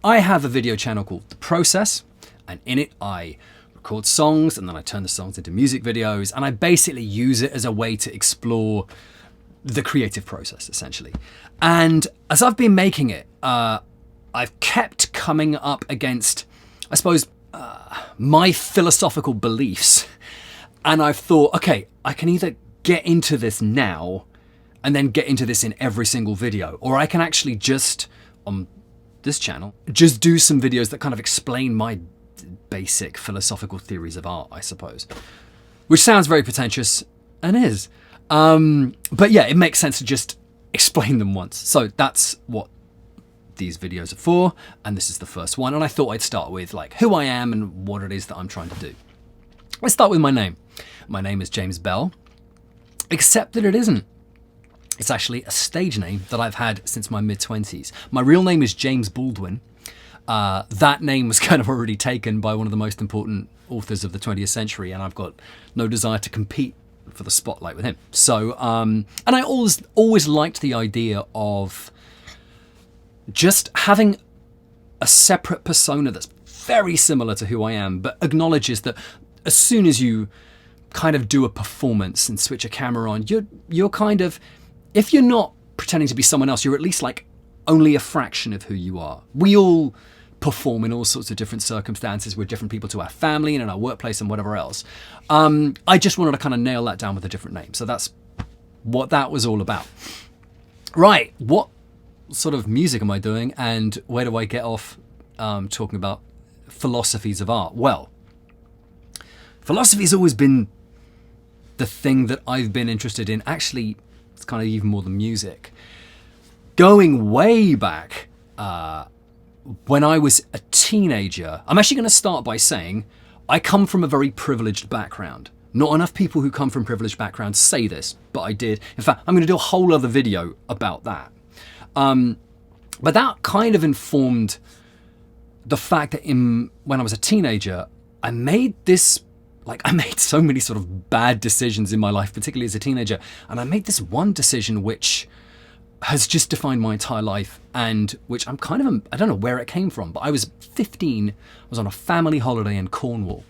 I have a video channel called The Process, and in it I record songs and then I turn the songs into music videos, and I basically use it as a way to explore the creative process, essentially. And as I've been making it, I've kept coming up against, I suppose, my philosophical beliefs. And I've thought, okay, I can either get into this now and then get into this in every single video, or I can actually just, on this channel, just do some videos that kind of explain my basic philosophical theories of art, I suppose. Which sounds very pretentious, and is. But yeah, it makes sense to just explain them once. So that's what these videos are for, and this is the first one. And I thought I'd start with like who I am and what it is that I'm trying to do. Let's start with my name. My name is James Bell, except that it isn't. It's actually a stage name that I've had since my mid-20s. My real name is James Baldwin. That name was kind of already taken by one of the most important authors of the 20th century, and I've got no desire to compete for the spotlight with him. So, and I always liked the idea of just having a separate persona that's very similar to who I am, but acknowledges that as soon as you kind of do a performance and switch a camera on, you're kind of, if you're not pretending to be someone else, you're at least like only a fraction of who you are. We all perform in all sorts of different circumstances with different people, to our family and in our workplace and whatever else. I just wanted to kind of nail that down with a different name. So that's what that was all about. Right, what sort of music am I doing, and where do I get off talking about philosophies of art? Well, philosophy's always been the thing that I've been interested in. Actually, it's kind of even more than music. Going way back, when I was a teenager, I'm actually going to start by saying I come from a very privileged background. Not enough people who come from privileged backgrounds say this, but I did. In fact, I'm going to do a whole other video about that. But that kind of informed the fact that when I was a teenager, I made so many sort of bad decisions in my life, particularly as a teenager. And I made this one decision which has just defined my entire life, and which I'm kind of, I don't know where it came from, but I was 15, I was on a family holiday in Cornwall.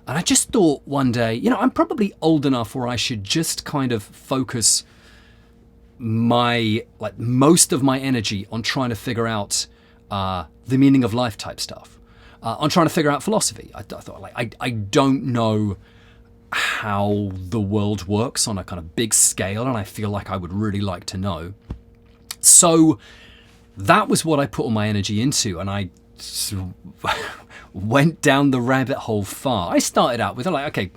And I just thought one day, I'm probably old enough where I should just kind of focus most of my energy on trying to figure out the meaning of life type stuff, on trying to figure out philosophy. I thought, I don't know how the world works on a kind of big scale, and I feel like I would really like to know. So that was what I put all my energy into, and I went down the rabbit hole far. I started out with okay,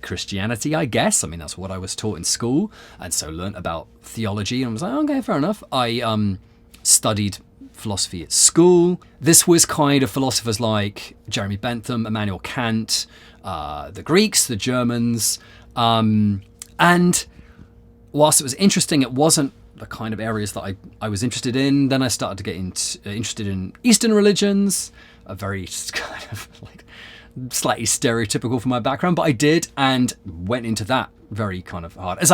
Christianity, I guess. I mean, that's what I was taught in school, and so learnt about theology, and I was like, okay, fair enough. I studied philosophy at school. This was kind of philosophers like Jeremy Bentham, Immanuel Kant, the Greeks, the Germans, and whilst it was interesting, it wasn't the kind of areas that I was interested in. Then I started to get interested in Eastern religions, a very kind of slightly stereotypical for my background, but I did, and went into that very kind of hard. As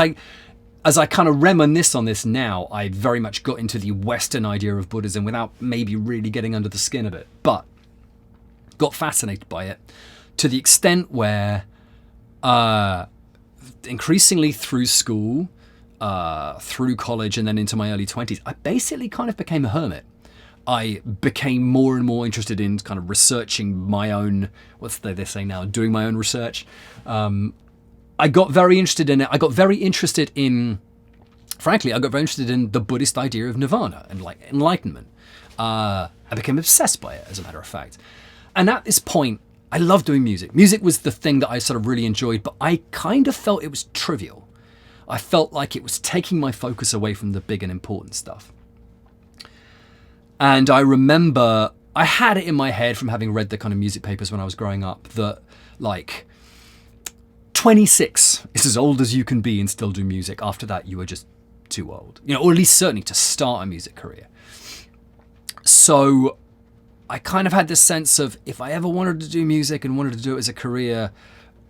I kind of reminisce on this now, I very much got into the Western idea of Buddhism without maybe really getting under the skin of it, but got fascinated by it to the extent where increasingly through school, through college, and then into my early 20s, I basically kind of became a hermit. I became more and more interested in kind of researching my own, they say now, doing my own research. I got very interested in it. I got very interested in the Buddhist idea of nirvana and enlightenment. I became obsessed by it, as a matter of fact. And at this point, I loved doing music. Music was the thing that I sort of really enjoyed, but I kind of felt it was trivial. I felt like it was taking my focus away from the big and important stuff. And I remember I had it in my head from having read the kind of music papers when I was growing up that 26 is as old as you can be and still do music. After that, you are just too old, or at least certainly to start a music career. So I kind of had this sense of, if I ever wanted to do music and wanted to do it as a career,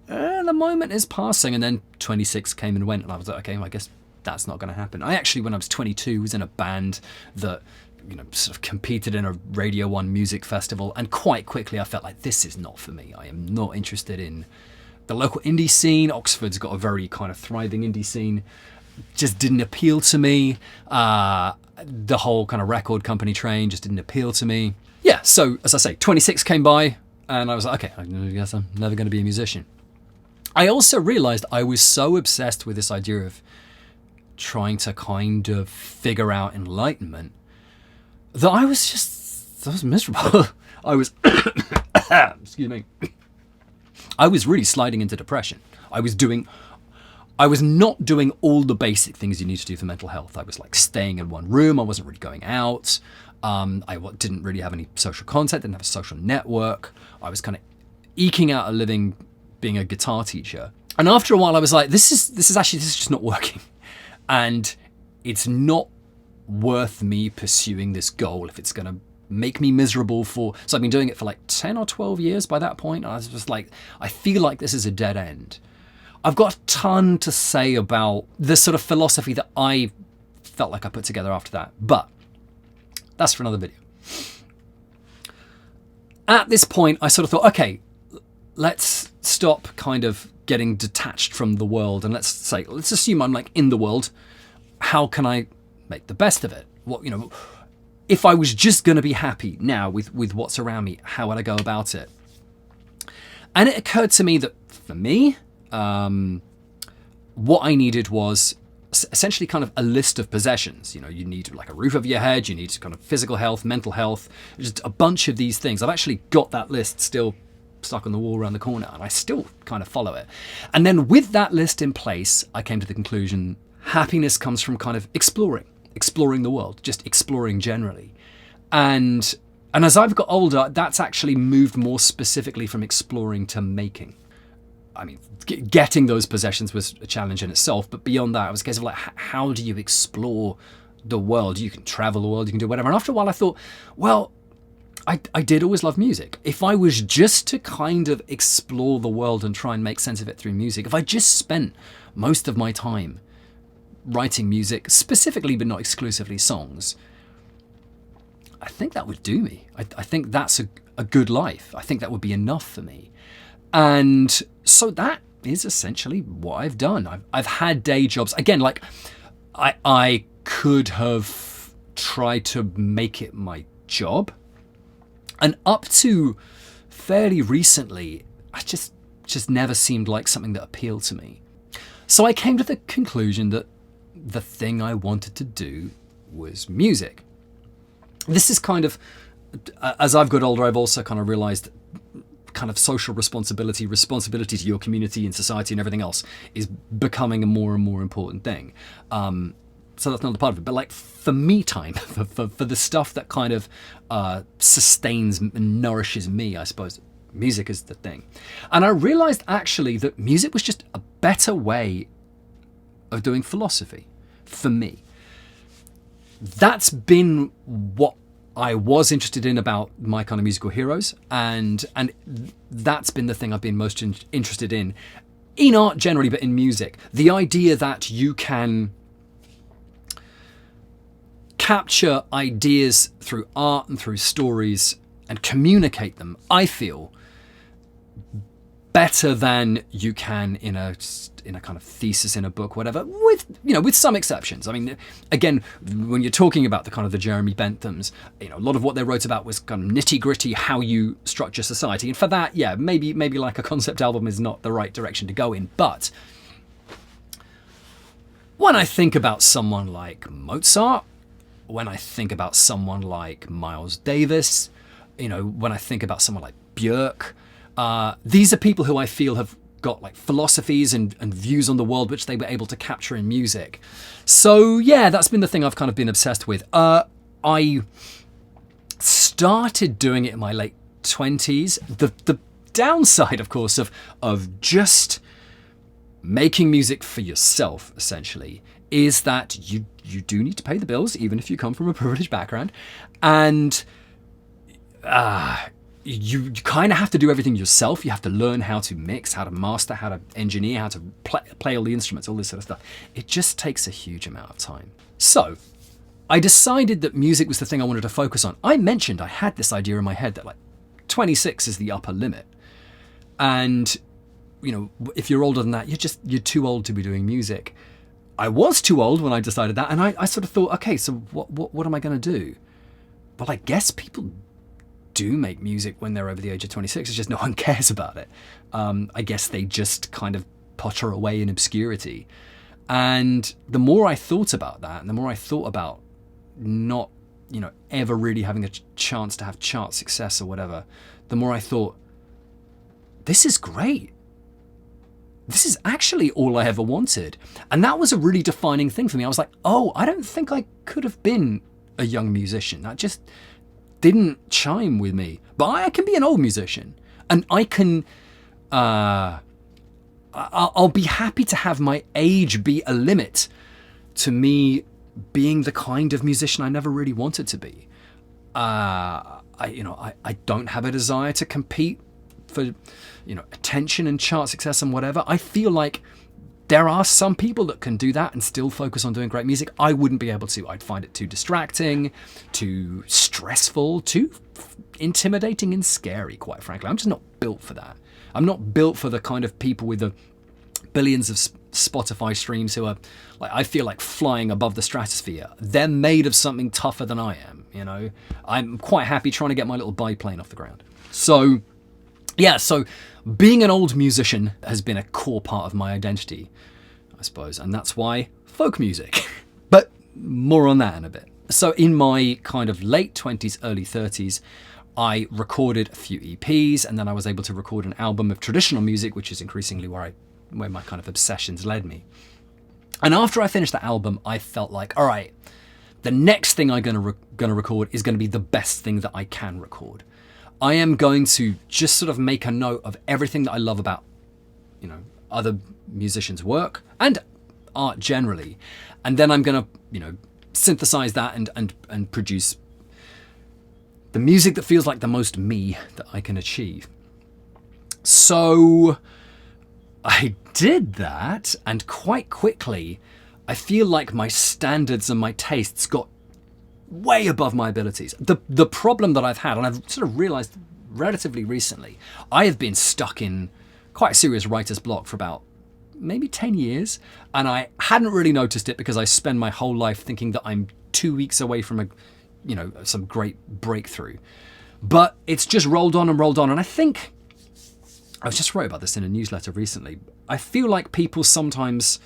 the moment is passing. And then 26 came and went, and I was like, okay, well, I guess that's not going to happen. I actually, when I was 22, was in a band that sort of competed in a Radio 1 music festival, and quite quickly I felt like this is not for me. I am not interested in the local indie scene. Oxford's got a very kind of thriving indie scene. Just didn't appeal to me. The whole kind of record company train just didn't appeal to me. Yeah, so as I say, 26 came by, and I was like, okay, I guess I'm never going to be a musician. I also realized I was so obsessed with this idea of trying to kind of figure out enlightenment that I was miserable. I was, excuse me, I was really sliding into depression. I was not doing all the basic things you need to do for mental health. I was like staying in one room. I wasn't really going out. I didn't really have any social contact, didn't have a social network. I was kind of eking out a living being a guitar teacher. And after a while I was like, this is just not working. And it's not worth me pursuing this goal if it's going to make me miserable so I've been doing it for like 10 or 12 years by that point. And I was just like, I feel like this is a dead end. I've got a ton to say about the sort of philosophy that I felt like I put together after that, but that's for another video. At this point, I sort of thought, okay, let's stop kind of getting detached from the world, and let's assume I'm like in the world. How can I make the best of it? If I was just going to be happy now with what's around me, how would I go about it? And it occurred to me that for me, what I needed was essentially kind of a list of possessions. You need like a roof over your head, you need kind of physical health, mental health, just a bunch of these things. I've actually got that list still stuck on the wall around the corner, and I still kind of follow it. And then with that list in place, I came to the conclusion happiness comes from kind of exploring the world, just exploring generally. And as I've got older, that's actually moved more specifically from exploring to making. I mean, getting those possessions was a challenge in itself, but beyond that, it was a case of like, how do you explore the world? You can travel the world, you can do whatever. And after a while, I thought, well, I did always love music. If I was just to kind of explore the world and try and make sense of it through music, if I just spent most of my time writing music, specifically but not exclusively songs, I think that would do me. I think that's a good life. I think that would be enough for me. And so that is essentially what I've done. I've had day jobs. Again, like I could have tried to make it my job. And up to fairly recently, I just never seemed like something that appealed to me. So I came to the conclusion that the thing I wanted to do was music. This is kind of, as I've got older, I've also kind of realized kind of social responsibility to your community and society and everything else is becoming a more and more important thing. So that's not a part of it. But like for me time, for the stuff that kind of sustains and nourishes me, I suppose, music is the thing. And I realized actually that music was just a better way of doing philosophy for me. That's been what I was interested in about my kind of musical heroes, and that's been the thing I've been most interested in art generally, but in music. The idea that you can capture ideas through art and through stories and communicate them, I feel, better than you can in a kind of thesis in a book, whatever, with some exceptions. I mean, again, when you're talking about the kind of the Jeremy Benthams, a lot of what they wrote about was kind of nitty-gritty how you structure society. And for that, yeah, maybe like a concept album is not the right direction to go in. But when I think about someone like Mozart, when I think about someone like Miles Davis, when I think about someone like Björk, these are people who I feel have got like philosophies and views on the world which they were able to capture in music. So yeah, that's been the thing I've kind of been obsessed with. I started doing it in my late 20s. The downside, of course, of just making music for yourself, essentially, is that you do need to pay the bills, even if you come from a privileged background. And you kind of have to do everything yourself. You have to learn how to mix, how to master, how to engineer, how to play all the instruments, all this sort of stuff. It just takes a huge amount of time. So I decided that music was the thing I wanted to focus on. I mentioned I had this idea in my head that like 26 is the upper limit. And, you know, if you're older than that, you're too old to be doing music. I was too old when I decided that, and I sort of thought, okay, so what am I going to do? Well, I guess people do make music when they're over the age of 26. It's just no one cares about it. I guess they just kind of potter away in obscurity. And the more I thought about that, and the more I thought about not, you know, ever really having a chance to have chart success or whatever, the more I thought, this is great. This is actually all I ever wanted. And that was a really defining thing for me. I was like, oh, I don't think I could have been a young musician. That just didn't chime with me. But I can be an old musician, and I can, I'll be happy to have my age be a limit to me being the kind of musician I never really wanted to be. I don't have a desire to compete for, you know, attention and chart success and whatever. I feel like there are some people that can do that and still focus on doing great music. I wouldn't be able to. I'd find it too distracting, too stressful, too intimidating and scary, quite frankly. I'm just not built for that. I'm not built for the kind of people with the billions of Spotify streams who are, like, I feel like flying above the stratosphere. They're made of something tougher than I am, you know. I'm quite happy trying to get my little biplane off the ground. So, yeah, so being an old musician has been a core part of my identity, I suppose, and that's why folk music. But more on that in a bit. So in my kind of late 20s, early 30s, I recorded a few EPs, and then I was able to record an album of traditional music, which is increasingly where my kind of obsessions led me. And after I finished that album, I felt like, all right, the next thing I'm gonna record is going to be the best thing that I can record. I am going to just sort of make a note of everything that I love about, you know, other musicians' work and art generally, and then I'm going to, you know, synthesize that and produce the music that feels like the most me that I can achieve. So I did that, and quite quickly, I feel like my standards and my tastes got way above my abilities. The problem that I've had, and I've sort of realized relatively recently, I have been stuck in quite a serious writer's block for about maybe 10 years, and I hadn't really noticed it because I spend my whole life thinking that I'm 2 weeks away from some great breakthrough. But it's just rolled on, and I think I was just wrote about this in a newsletter recently. I feel like people sometimes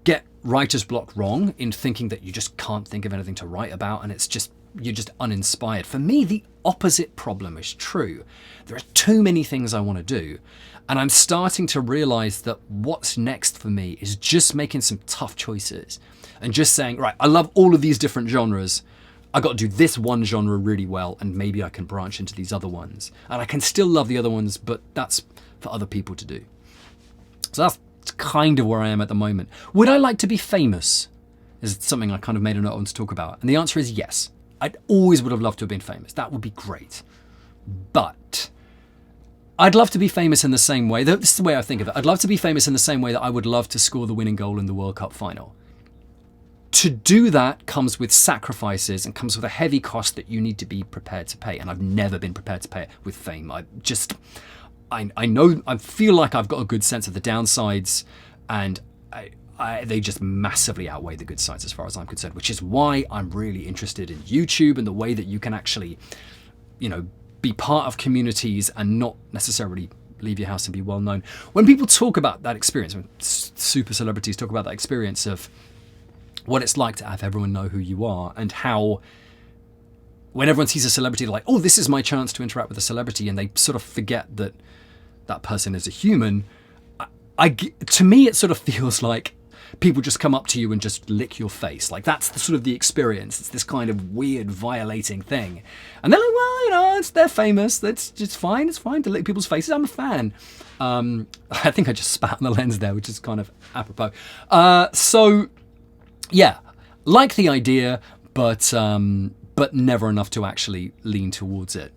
get writer's block wrong in thinking that you just can't think of anything to write about, and you're just uninspired. For me, the opposite problem is true. There are too many things I want to do, and I'm starting to realize that what's next for me is just making some tough choices and just saying, right, I love all of these different genres. I got to do this one genre really well, and maybe I can branch into these other ones. And I can still love the other ones, but that's for other people to do. So that's kind of where I am at the moment. Would I like to be famous? Is something I kind of made a note on to talk about. And the answer is yes. I always would have loved to have been famous. That would be great. But I'd love to be famous in the same way. This is the way I think of it. I'd love to be famous in the same way that I would love to score the winning goal in the World Cup final. To do that comes with sacrifices and comes with a heavy cost that you need to be prepared to pay. And I've never been prepared to pay it with fame. I feel like I've got a good sense of the downsides, and they just massively outweigh the good sides as far as I'm concerned, which is why I'm really interested in YouTube and the way that you can actually, you know, be part of communities and not necessarily leave your house and be well known. When people talk about that experience, when super celebrities talk about that experience of what it's like to have everyone know who you are, and how when everyone sees a celebrity, they're like, oh, this is my chance to interact with a celebrity, and they sort of forget that that person is a human. To me, it sort of feels like people just come up to you and just lick your face. Like, that's sort of the experience. It's this kind of weird, violating thing. And they're like, well, you know, they're famous. That's just fine. It's fine to lick people's faces. I'm a fan. I think I just spat on the lens there, which is kind of apropos. So, yeah, like the idea, but never enough to actually lean towards it.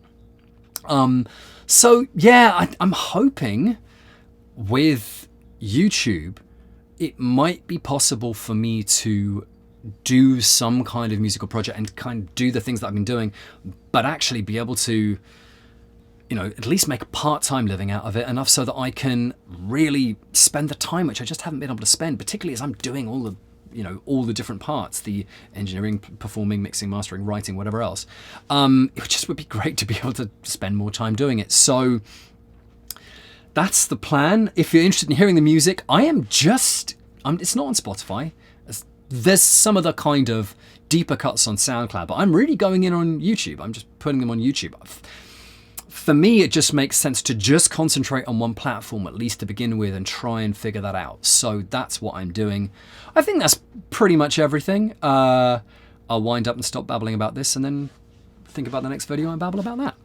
So, yeah, I'm hoping with YouTube, it might be possible for me to do some kind of musical project and kind of do the things that I've been doing, but actually be able to, at least make a part-time living out of it, enough so that I can really spend the time which I just haven't been able to spend, particularly as I'm doing all the different parts, the engineering, performing, mixing, mastering, writing, whatever else. It just would be great to be able to spend more time doing it. So that's the plan. If you're interested in hearing the music, it's not on Spotify. There's some of the kind of deeper cuts on SoundCloud, but I'm really going in on YouTube. I'm just putting them on YouTube. For me, it just makes sense to just concentrate on one platform, at least to begin with, and try and figure that out. So that's what I'm doing. I think that's pretty much everything. I'll wind up and stop babbling about this and then think about the next video and babble about that.